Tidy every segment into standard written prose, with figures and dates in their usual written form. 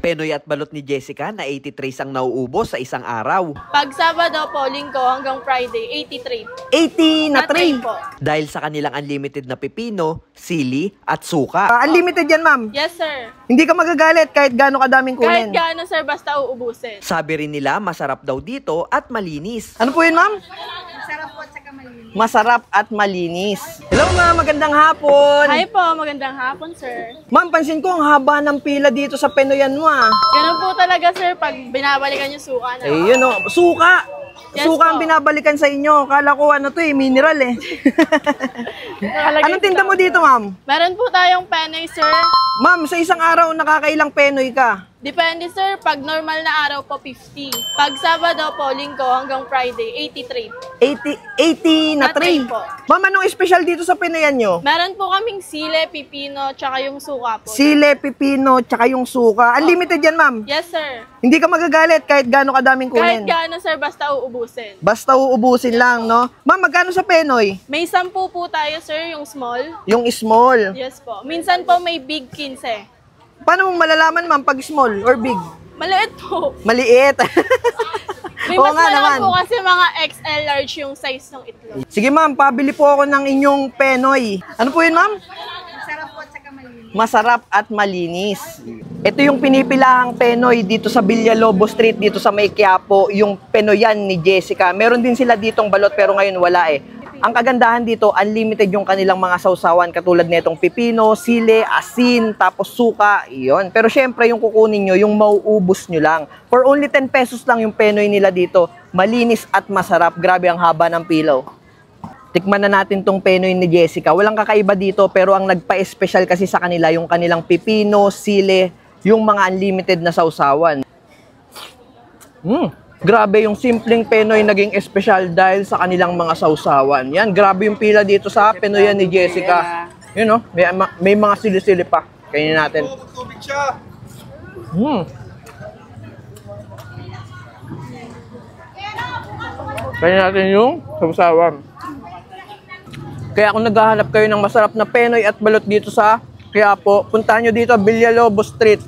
Penoy at balot ni Jessica na 83 ang nauubos sa isang araw. Pag Sabado po, Linggo hanggang Friday, 83. 80 na tray. po. Dahil sa kanilang unlimited na pipino, sili at suka. Unlimited yan, ma'am. Yes, sir. Hindi ka magagalit kahit gaano kadaming Kahit kunin. gaano, sir, basta uubusin. Sabi rin nila masarap daw dito at malinis. Ano po yun, ma'am? Masarap at malinis. Hello, ma'am. Magandang hapon. Hi po, magandang hapon, sir. Ma'am, pansin ko ang haba ng pila dito sa Penoyan mo, ah. Ganun po talaga, sir, pag binabalikan yung suka na. Eh, yun, oh. Suka. Yes, Suka ang po. binabalikan sa inyo. Kala ko ano to eh, mineral eh. Nakalagay Anong tinda po mo lang. dito, ma'am? Meron po tayong Penoy, sir. Ma'am, sa isang araw nakakailang Penoy ka? Depende, sir. Pag normal na araw po, 50. Pag Sabado po, Linggo hanggang Friday, 83. 80 na Na tray tray. po. Ma'am, anong special dito sa Penoyan nyo? Meron po kaming sile, pipino, tsaka yung suka po. Sile, pipino, tsaka yung suka. Unlimited yan, ma'am. Yes, sir. Hindi ka magagalit kahit gaano kadaming Kahit kunin. gaano, sir, basta uubusin. Basta uubusin lang, no? Ma'am, magkano sa Penoy? May 10 po tayo, sir, yung small. Yung small. Yes po. Minsan po may big 15. Paano mo malalaman, ma'am, pag small or big? Maliit po. Maliit. May Oo mas nga malaki naman. po kasi mga XL large yung size ng itlog. Sige, ma'am, pabili po ako ng inyong Penoy. Ano po yun, ma'am? Masarap at malinis. Ito yung pinipilahang Penoy dito sa Villalobos Street, dito sa May Quiapo, yung Penoyan ni Jessica. Meron din sila ditong balot pero ngayon wala eh. Ang kagandahan dito, unlimited yung kanilang mga sausawan katulad netong pipino, sile, asin, tapos suka, iyon. Pero syempre yung kukunin nyo, yung mauubos nyo lang. For only 10 pesos lang yung Penoy nila dito. Malinis at masarap. Grabe ang haba ng pilaw. Tikman na natin tong Penoy ni Jessica. Walang kakaiba dito pero ang nagpa-espesyal kasi sa kanila yung kanilang pipino, sile, yung mga unlimited na sausawan. Grabe yung simpleng Penoy naging espesyal dahil sa kanilang mga sausawan. Yan, grabe yung pila dito sa Penoyan ni Jessica. Yun, no? May mga sili-sili pa. Kainin natin. Kainin natin yung sausawan. Kaya kung naghahanap kayo ng masarap na Penoy at balot dito sa Quiapo, puntahan nyo dito, Villalobos Street.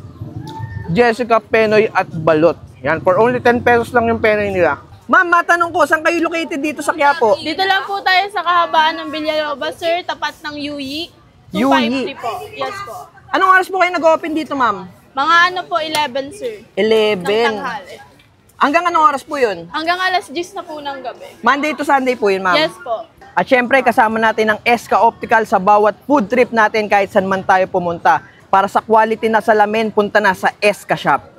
Jessica Penoy at balot. Yan, for only 10 pesos lang yung Penoy nila. Ma'am, matanong ko, saan kayo located dito sa Quiapo? Dito lang po tayo sa kahabaan ng Villalobos, sir, tapat ng UE. 253 po. Yes po. Anong oras po kayo nag-open dito, ma'am? Mga ano po, 11, sir. 11. Ng tanghali. Hanggang anong oras po yun? Hanggang alas 10 na po ng gabi. Monday to Sunday po yun, ma'am? Yes po. At syempre, kasama natin ang SK Optical sa bawat food trip natin kahit saan man tayo pumunta. Para sa quality na salamin, punta na sa SK Shop.